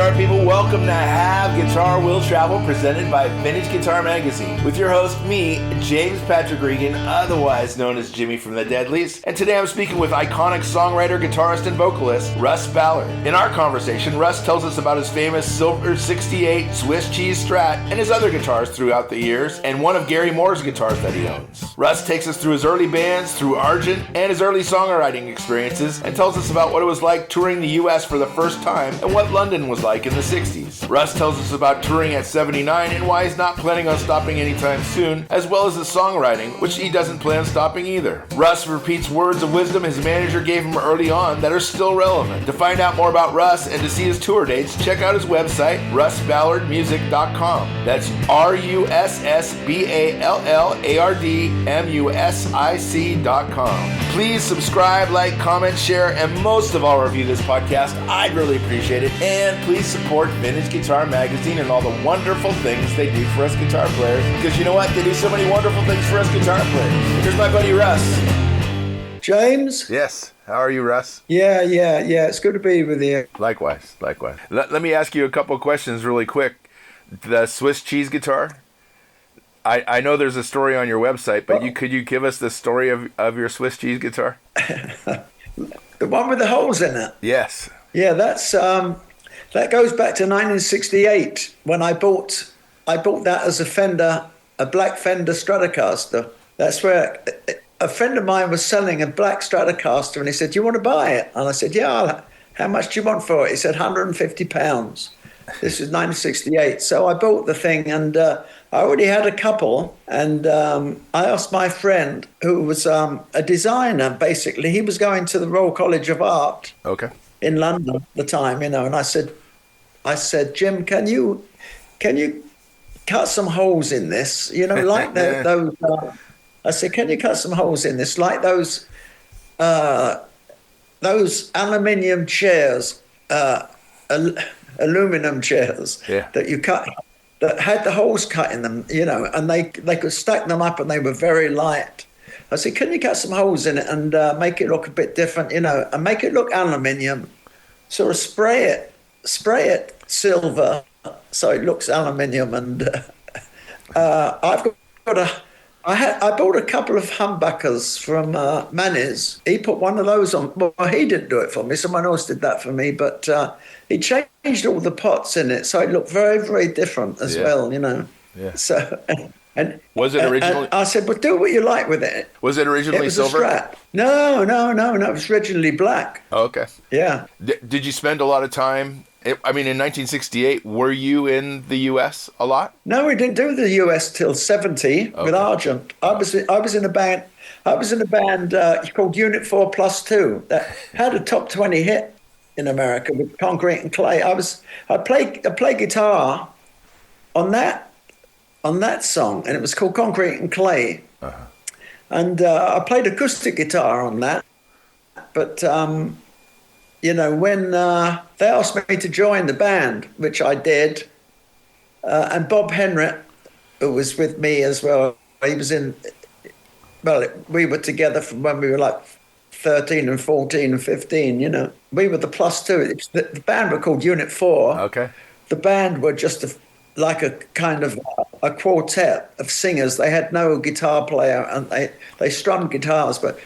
guitar people, welcome to Have Guitar Will Travel, presented by Vintage Guitar Magazine, with your host, me, James Patrick Regan, otherwise known as Jimmy from the Deadlies. And today I'm speaking with iconic songwriter, guitarist, and vocalist, Russ Ballard. In our conversation, Russ tells us about his famous Silver 68 Swiss cheese Strat and his other guitars throughout the years, and one of Gary Moore's guitars that he owns. Russ takes us through his early bands, through Argent, and his early songwriting experiences, and tells us about what it was like touring the U.S. for the first time and what London was like in the 60s. Russ tells us about touring at 79 and why he's not planning on stopping anytime soon, as well as his songwriting, which he doesn't plan on stopping either. Russ repeats words of wisdom his manager gave him early on that are still relevant. To find out more about Russ and to see his tour dates, check out his website, russballardmusic.com. That's russballardmusic.com. Please subscribe, like, comment, share, and most of all, review this podcast. I'd really appreciate it. And please support Vintage Guitar Magazine and all the wonderful things they do for us guitar players. Because you know what? They do so many wonderful things for us guitar players. Here's my buddy Russ. James? Yes. How are you, Russ? Yeah. It's good to be with you. Likewise. Let me ask you a couple questions really quick. The Swiss cheese guitar? I know there's a story on your website, but could you give us the story of your Swiss cheese guitar? The one with the holes in it? Yes. Yeah, that goes back to 1968 when I bought that as a black Fender Stratocaster. That's where a friend of mine was selling a black Stratocaster, and he said, "Do you want to buy it?" And I said, "Yeah, how much do you want for it?" He said, £150. This is 1968. So I bought the thing, and I already had a couple. And I asked my friend, who was a designer, basically. He was going to the Royal College of Art in London at the time, and I said, "Jim, can you cut some holes in this? Like those." I said, "Can you cut some holes in this, like those aluminium chairs?" Aluminum chairs that you cut, that had the holes cut in them, and they could stack them up, and they were very light. I said, "Can you cut some holes in it and make it look a bit different, and make it look aluminium, sort of spray it silver so it looks aluminium." And I bought a couple of humbuckers from Manny's. He put one of those on. Well, he didn't do it for me. Someone else did that for me. But he changed all the pots in it, so it looked very, very different as well. Yeah. So and was it originally? I said, "Well, do what you like with it." Was it originally silver? A Strat. No. It was originally black. Oh, okay. Yeah. Did you spend a lot of time? In 1968, were you in the U.S. a lot? No, we didn't do the U.S. till 70 with Argent. I was in a band. I was in a band called Unit 4 Plus 2 that had a top 20 hit in America with Concrete and Clay. I played guitar on that song, and it was called Concrete and Clay. Uh-huh. And I played acoustic guitar on that, but. When they asked me to join the band, which I did, and Bob Henry, who was with me as well, we were together from when we were like 13 and 14 and 15, We were the plus two. The band were called Unit 4. Okay. The band were just like a kind of a quartet of singers. They had no guitar player, and they strummed guitars, but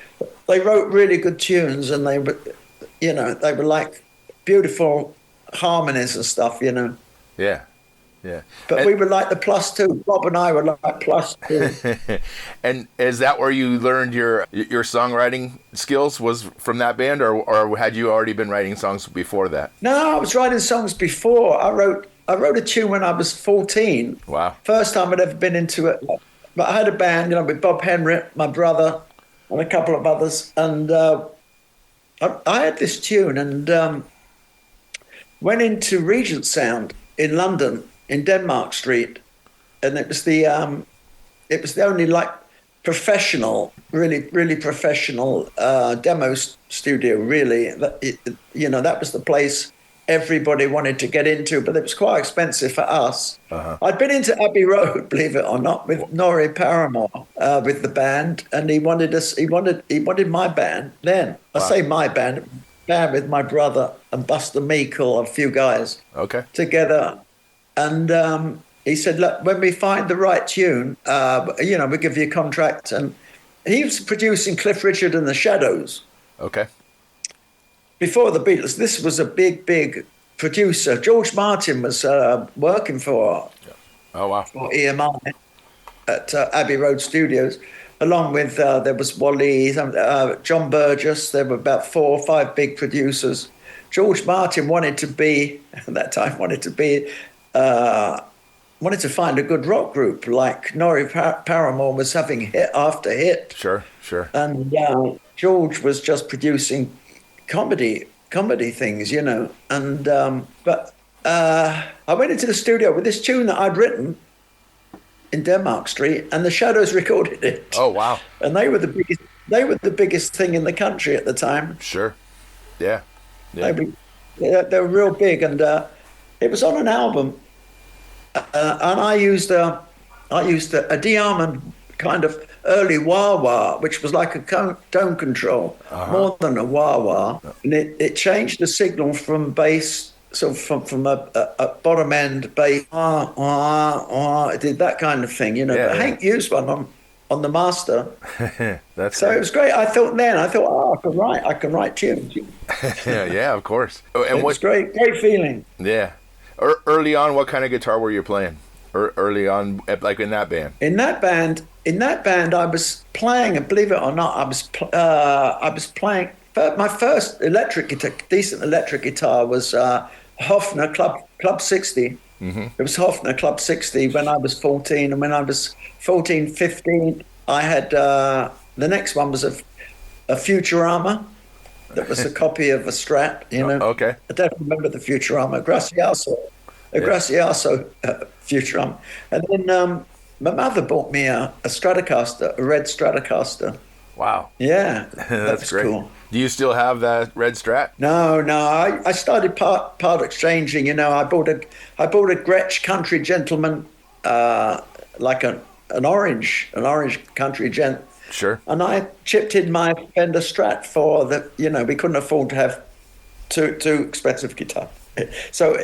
they wrote really good tunes, and they were... they were like beautiful harmonies and stuff, Yeah. But we were like the plus two. Bob and I were like plus two. And is that where you learned your songwriting skills, was from that band, or had you already been writing songs before that? No, I was writing songs before. I wrote a tune when I was 14. Wow. First time I'd ever been into it. But I had a band, with Bob Henry, my brother, and a couple of others, and I had this tune and went into Regent Sound in London, in Denmark Street, and it was the only like professional, really professional demo studio. Really, that was the place everybody wanted to get into, but it was quite expensive for us. Uh-huh. I'd been into Abbey Road, believe it or not, with Norrie Paramore with the band, and he wanted my band then. Wow. I say my band. band with my brother and Buster Meikle, a few guys together. And he said, look, when we find the right tune, we give you a contract. And he was producing Cliff Richard and the Shadows. Okay. Before the Beatles, this was a big, big producer. George Martin was working for EMI at Abbey Road Studios, along with, there was Wally, John Burgess. There were about 4 or 5 big producers. George Martin wanted to find a good rock group, like Norrie Paramore was having hit after hit. Sure. And George was just producing comedy things, And but I went into the studio with this tune that I'd written in Denmark Street, and the Shadows recorded it. Oh wow! And they were the biggest thing in the country at the time. Sure. Yeah. They were real big, and it was on an album. And I used a de-Armand kind of early wah-wah, which was like a tone control, more than a wah-wah. And it changed the signal from bass, so from a bottom end bass, it did that kind of thing, But Hank used one on the master. That's so great. It was great. I thought, I can write tunes. Yeah, of course. And it was great feeling. Yeah. Early on, what kind of guitar were you playing? Early on, like in that band? In that band, I was playing, and believe it or not, I was playing. My first decent electric guitar was Hofner Club 60. Mm-hmm. It was Hofner Club 60 when I was 14, and when I was 14, 15, I had the next one was a Futurama. That was a copy of a Strat, Okay. I don't remember the Futurama, Gracioso Futurama. And then my mother bought me a Stratocaster, a red Stratocaster. Wow. Yeah, that's great. Cool. Do you still have that red Strat? No. I started part exchanging. I bought a Gretsch Country Gentleman, like an orange Country Gent. Sure. And I chipped in my Fender Strat for the. We couldn't afford to have too expensive guitar. So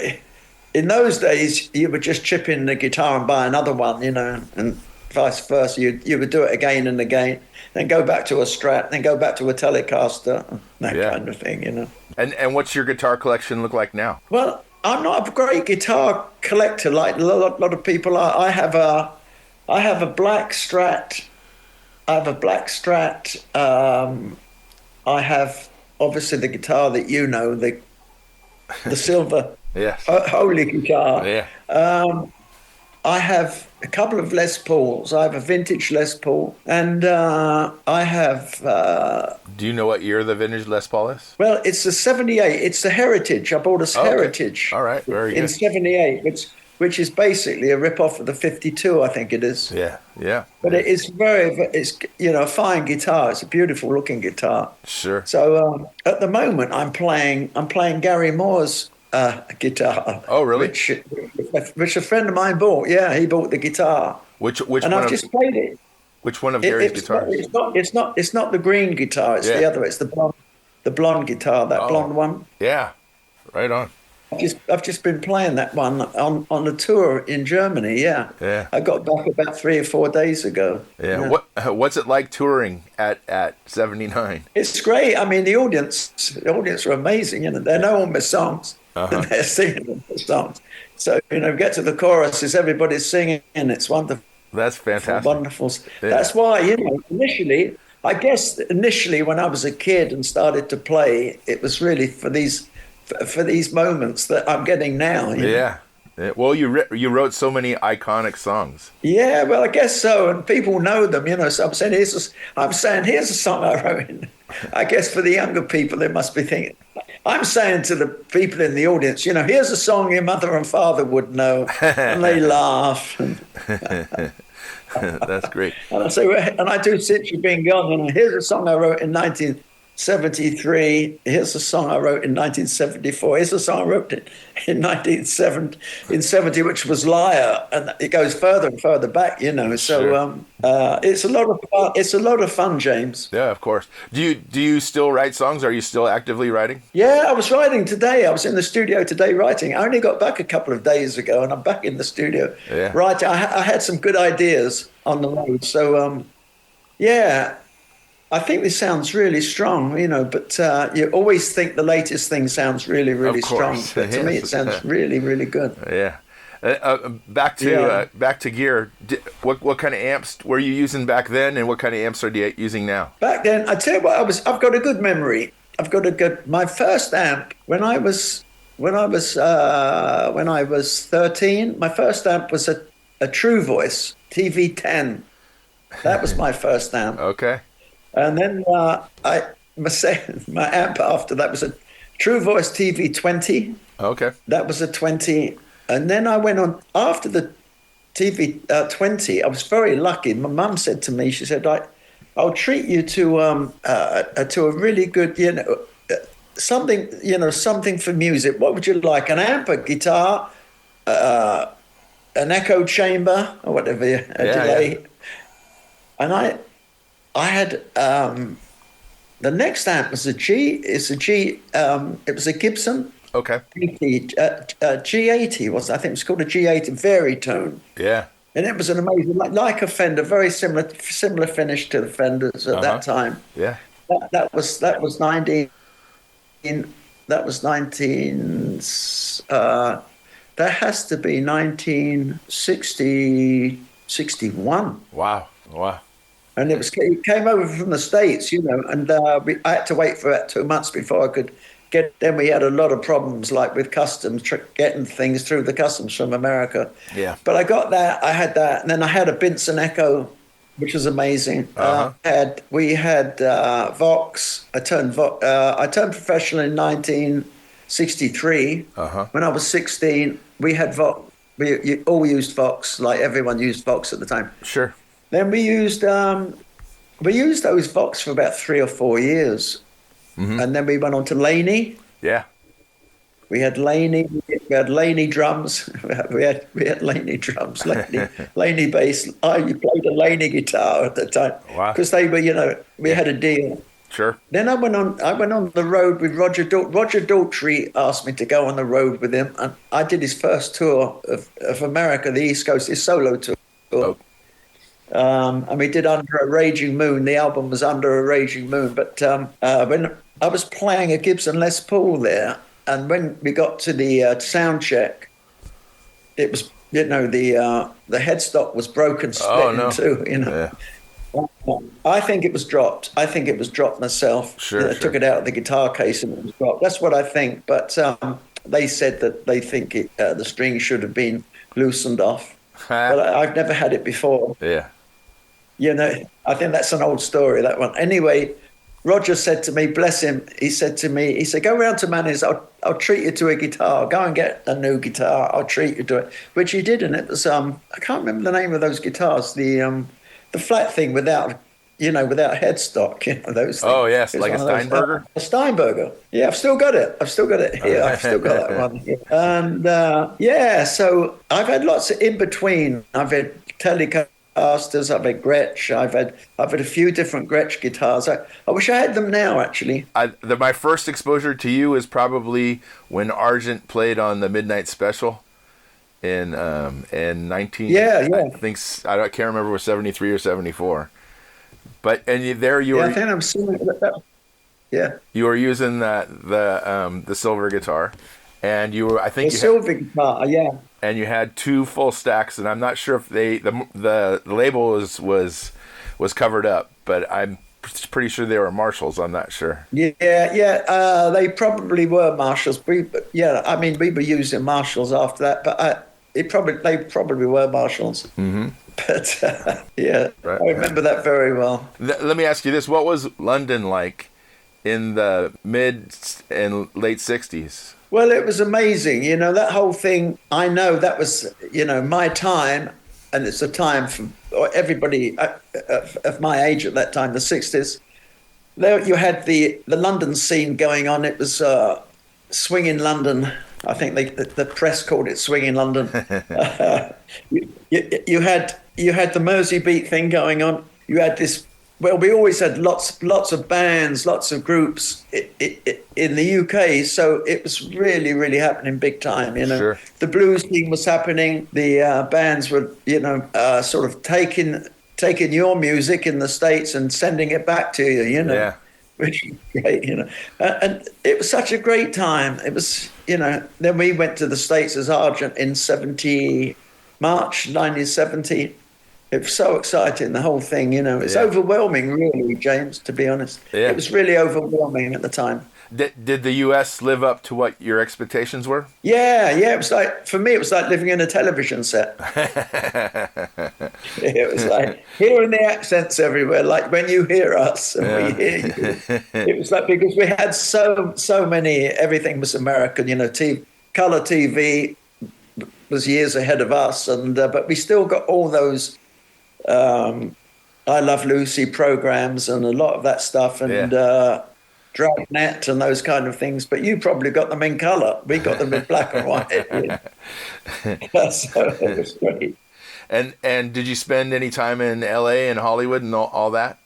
in those days, you would just chip in the guitar and buy another one, and vice versa. You would do it again and again, then go back to a Strat, then go back to a Telecaster, kind of thing, And what's your guitar collection look like now? Well, I'm not a great guitar collector like a lot of people are. I have a black Strat. I have obviously the guitar that the silver. Yes. Holy guitar. Yeah. I have a couple of Les Pauls. I have a vintage Les Paul, and I have. Do you know what year the vintage Les Paul is? Well, it's a '78. It's a Heritage. I bought a Heritage. All right, very good. In '78, which is basically a rip-off of the 52, I think it is. Yeah. But it's a fine guitar. It's a beautiful looking guitar. Sure. So at the moment, I'm playing Gary Moore's guitar. Oh, really? Which a friend of mine bought. Yeah, he bought the guitar. Which and one I've just played it. Which one of Gary's guitars? It's not the green guitar. It's the other. It's the blonde guitar. That blonde one. Yeah, right on. I've just been playing that one on a tour in Germany. Yeah. I got back about 3 or 4 days ago. Yeah. What's it like touring at 79? It's great. I mean, the audience are amazing. They know all my songs. And they're singing the songs. So, get to the choruses, everybody's singing, and it's wonderful. That's fantastic. Wonderful. Yeah. That's why, initially when I was a kid and started to play, it was really for these moments that I'm getting now. Yeah. Well, you wrote so many iconic songs. Yeah, well, I guess so, and people know them, So I'm saying here's a song I wrote. I guess for the younger people, they must be thinking. I'm saying to the people in the audience, here's a song your mother and father would know, and they laugh. That's great. And I say, and I do "Since You've Been Gone," here's a song I wrote in 73. Here's a song I wrote in 1974. Here's a song I wrote in 1970, which was Liar, and it goes further and further back, you know. So Sure. it's a lot of fun. It's a lot of fun, James. Yeah, of course. Do you still write songs? Are you still actively writing? Yeah, I was writing today. I was in the studio today writing. I only got back a couple of days ago, and I'm back in the studio writing. I had some good ideas on the road. So, yeah. I think this sounds really strong, you know, but you always think the latest thing sounds really, really strong. But to me, it sounds really, really good. Yeah. Back to gear. What kind of amps were you using back then, and what kind of amps are you using now? Back then, I tell you what, I've got a good memory. My first amp when I was 13. My first amp was a True Voice TV10. That was my first amp. Okay. And then my amp after that was a True Voice TV20. Okay. That was a 20. And then I went on after the TV 20. I was very lucky. My mum said to me, she said, I'll treat you to a really good, you know, something for music. What would you like? An amp, a guitar, an echo chamber, or whatever, a delay. Yeah. And I had the next amp was it was a Gibson. Okay. G80 was, I think it was called a G80 Veritone. Yeah. And it was an amazing, like a Fender, very similar finish to the Fenders at that time. Yeah. That was 19. That was 19. That has to be 1961. Wow. And it came over from the States, you know, and I had to wait for about 2 months before I could get. Then we had a lot of problems, like with customs, getting things through the customs from America. Yeah. But I got that. I had that, and then I had a Binson Echo, which was amazing. We had Vox. I turned professional in 1963. When I was 16, we had Vox. We all used Vox, like everyone used Vox at the time. Sure. Then we used those Vox for about 3 or 4 years, and then we went on to Laney. Yeah. We had Laney. We had Laney drums. We had Laney drums. Laney bass. I played a Laney guitar at the time. Wow. Because they were, you know, we had a deal. Sure. Then I went on the road with Roger Daltrey. Roger Daltrey asked me to go on the road with him, and I did his first tour of America, the East Coast, his solo tour. Oh. And we did Under a Raging Moon. The album was Under a Raging Moon. But when I was playing a Gibson Les Paul there, and when we got to the sound check, it was, you know, the headstock was broken, split in two, you know. Yeah. I think it was dropped. Myself. Sure. I took it out of the guitar case and it was dropped. That's what I think. But they said that they think the string should have been loosened off. But I've never had it before. Yeah. You know, I think that's an old story, that one. Anyway, Roger said to me, bless him, he said, go round to Manny's, I'll treat you to a guitar. Go and get a new guitar. I'll treat you to it. Which he did, and it was, I can't remember the name of those guitars, the flat thing without headstock, you know, those things. Oh, yes, like a Steinberger? A Steinberger. Yeah, I've still got it here. I've still got that one here. And, so I've had lots of in between. I've had Telecasters, I've had Gretsch, I've had a few different Gretsch guitars. I wish I had them now, actually. My first exposure to you is probably when Argent played on the Midnight Special in 19. Yeah. I can't remember if it was 73 or 74. But you were. I think I'm seeing that. Yeah. You were using the silver guitar, and you were. I think the silver guitar. Yeah. And you had 2 full stacks, and I'm not sure if the label was covered up, but I'm pretty sure they were Marshalls. I'm not sure. Yeah. They probably were Marshalls. We were using Marshalls after that, but they probably were Marshalls. Mm-hmm. But right. I remember that very well. Let me ask you this: what was London like in the mid and late '60s? Well, it was amazing. You know, that whole thing. I know that was, you know, my time, and it's a time for everybody of my age at that time, the '60s. there you had the London scene going on. It was Swing in London. I think the press called it Swing in London. You had the Mersey beat thing going on. You had this. Well, we always had lots of bands, lots of groups in the UK. So it was really, really happening big time. You know, Sure. The blues thing was happening. The bands were, sort of taking your music in the States and sending it back to you. You know. Yeah. Which is great, you know, and it was such a great time. It was, you know. Then we went to the States as Argent in March 1970. It was so exciting, the whole thing, you know. It's overwhelming, really, James. To be honest, it was really overwhelming at the time. Did the U.S. live up to what your expectations were? Yeah. It was like, for me, it was like living in a television set. It was like hearing the accents everywhere, like when you hear us and we hear you. It was like, because we had so many, everything was American, you know. Color TV was years ahead of us, and but we still got all those I Love Lucy programs and a lot of that stuff, and Dragnet and those kind of things, but you probably got them in colour. We got them in black and white. So it was great. And did you spend any time in LA and Hollywood and all that?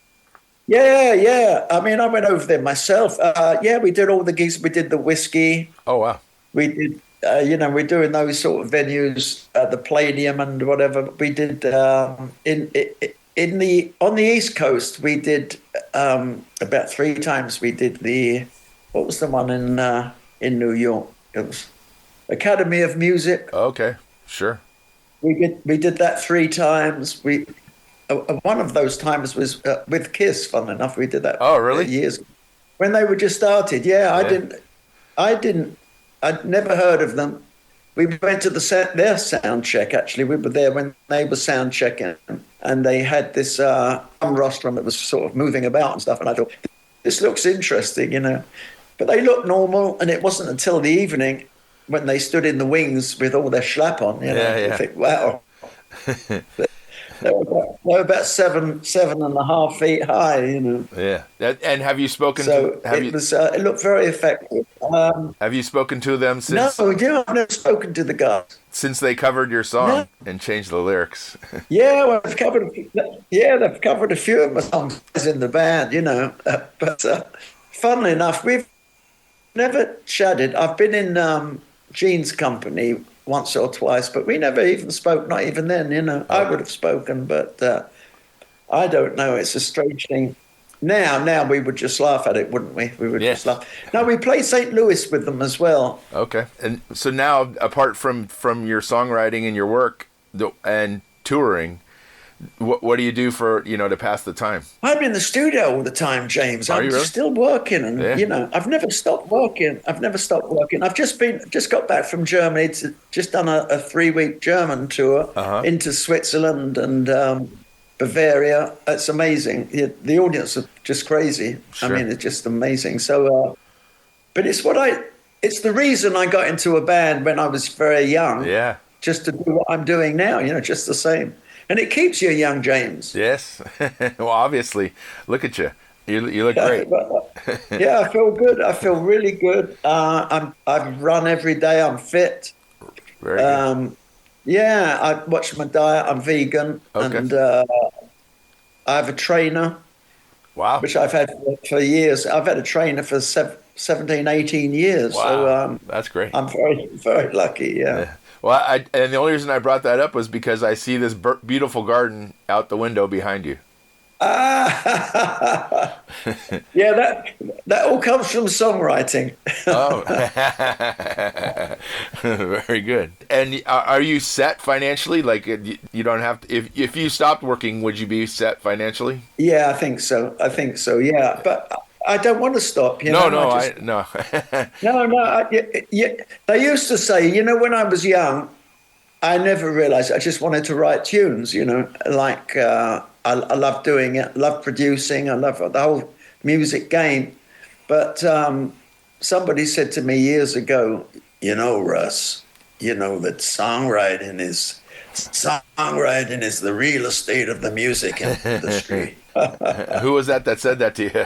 Yeah. I mean, I went over there myself. We did all the gigs. We did the Whiskey. Oh, wow. We did, we're doing those sort of venues, the Palladium and whatever. We did on the East Coast. We did about 3 times. We did what was the one in New York? It was Academy of Music. Okay, sure. We did that 3 times. One of those times was with Kiss. Fun enough, we did that. Oh, really? Years ago, when they were just started. Yeah, I'd never heard of them. We went to their sound check. Actually, we were there when they were sound checking, and they had this rostrum that was sort of moving about and stuff. And I thought, this looks interesting, you know. But they looked normal, and it wasn't until the evening when they stood in the wings with all their schlap on. You know, you think, wow. They were about 7.5 feet high, you know. Yeah. And have you spoken to... it looked very effective. Have you spoken to them since... No, I've never spoken to the guys. Since they covered your song and changed the lyrics. Well, they've covered a few of my songs in the band, you know. But funnily enough, we've never chatted. I've been in Gene's company once or twice, but we never even spoke, not even then, you know. I would have spoken, but I don't know. It's a strange thing. Now we would just laugh at it, wouldn't we? We would just laugh. Now, we play St. Louis with them as well. Okay. And so now, apart from your songwriting and your work and touring, what do you do for, to pass the time? I'm in the studio all the time, James. I'm still working, and I've never stopped working. I've just got back from Germany. Just done a 3-week German tour into Switzerland and Bavaria. It's amazing. The audience are just crazy. Sure. I mean, it's just amazing. So, but it's the reason I got into a band when I was very young. Yeah. Just to do what I'm doing now, just the same. And it keeps you young, James. Yes. Well, obviously. Look at you. You look great. I feel good. I feel really good. I run every day. I'm fit. Very good. I watch my diet. I'm vegan. Okay. And I have a trainer. Wow. Which I've had for years. I've had a trainer for 17, 18 years. Wow. So that's great. I'm very, very lucky, yeah. Well, and the only reason I brought that up was because I see this beautiful garden out the window behind you. Yeah, that all comes from songwriting. Oh, very good. And are you set financially? Like, you don't have to. If you stopped working, would you be set financially? Yeah, I think so. Yeah, but I don't want to stop. No. They used to say, when I was young, I never realized. I just wanted to write tunes. Like I love doing it. Love producing. I love the whole music game. But somebody said to me years ago, Russ, that songwriting is the real estate of the music industry. Who was that said that to you?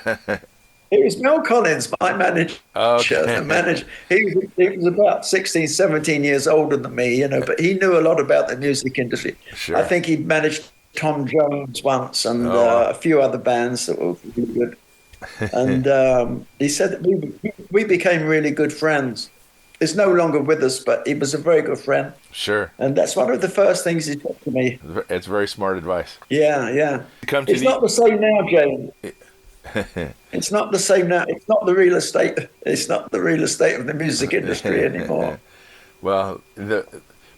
It was Mel Collins, my manager. Okay. The manager. He was about 16, 17 years older than me, you know, but he knew a lot about the music industry. Sure. I think he'd managed Tom Jones once and a few other bands that were really good. And he said that we became really good friends. He's no longer with us, but he was a very good friend. Sure. And that's one of the first things he said to me. It's very smart advice. Yeah. It's not the same now, James. It's not the same now. It's not the real estate. It's not the real estate of the music industry anymore. Well,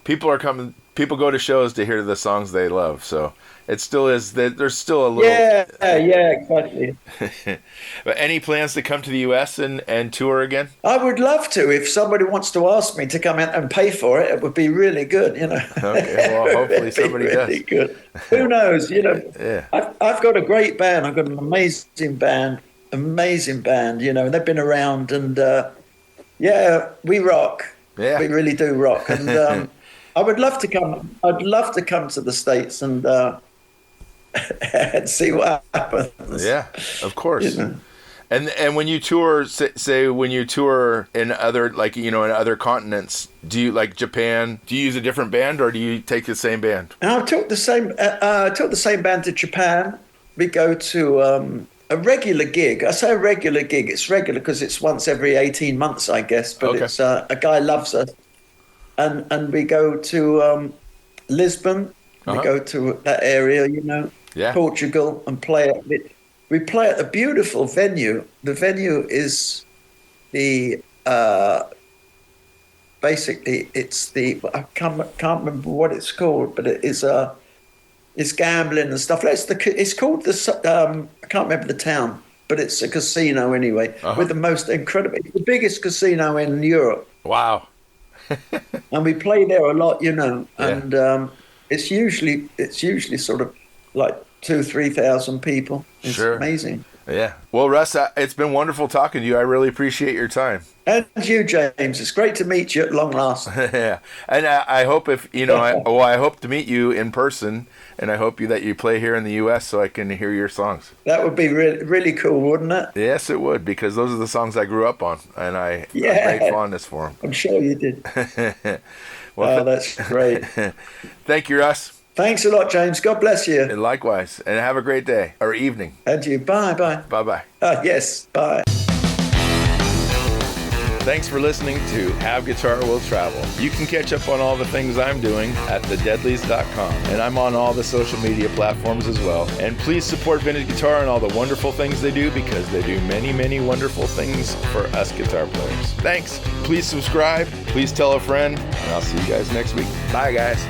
people are coming. People go to shows to hear the songs they love. So it still is. There's still a little. Yeah, exactly. But any plans to come to the U.S. and tour again? I would love to. If somebody wants to ask me to come in and pay for it, it would be really good. You know. Okay. Well, hopefully somebody really does. Good. Who knows? You know. Yeah. I've got a great band. I've got an amazing band. You know, and they've been around, and we rock. Yeah. We really do rock, and I would love to come. I'd love to come to the States and and see what happens. Yeah, of course. You know? And when you tour, say when you tour in other, like, you know, in other continents, do you, like Japan, do you use a different band or do you take the same band? I took the same band to Japan. We go to a regular gig. I say a regular gig. It's regular because it's once every 18 months, I guess. But Okay. It's a guy loves us, and we go to Lisbon. We go to that area, you know, Portugal, and play at it. We play at a beautiful venue. The venue is the basically it's the I can't remember what it's called, but it is it's gambling and stuff. It's called the I can't remember the town, but it's a casino anyway with the most incredible. It's the biggest casino in Europe. Wow. And we play there a lot, you know, and it's usually sort of like 2,000-3,000 people. It's amazing. Yeah. Well, Russ, it's been wonderful talking to you. I really appreciate your time. And you, James. It's great to meet you at long last. Yeah. And I hope I hope to meet you in person, and I hope that you play here in the U.S. so I can hear your songs. That would be really, really cool, wouldn't it? Yes, it would, because those are the songs I grew up on, and I have great fondness for them. I'm sure you did. Well, that's great. Thank you, Russ. Thanks a lot, James. God bless you. And likewise. And have a great day or evening. And you. Bye. Bye-bye. Yes. Bye. Thanks for listening to Have Guitar Will Travel. You can catch up on all the things I'm doing at thedeadlies.com. And I'm on all the social media platforms as well. And please support Vintage Guitar and all the wonderful things they do, because they do many, many wonderful things for us guitar players. Thanks. Please subscribe. Please tell a friend. And I'll see you guys next week. Bye, guys.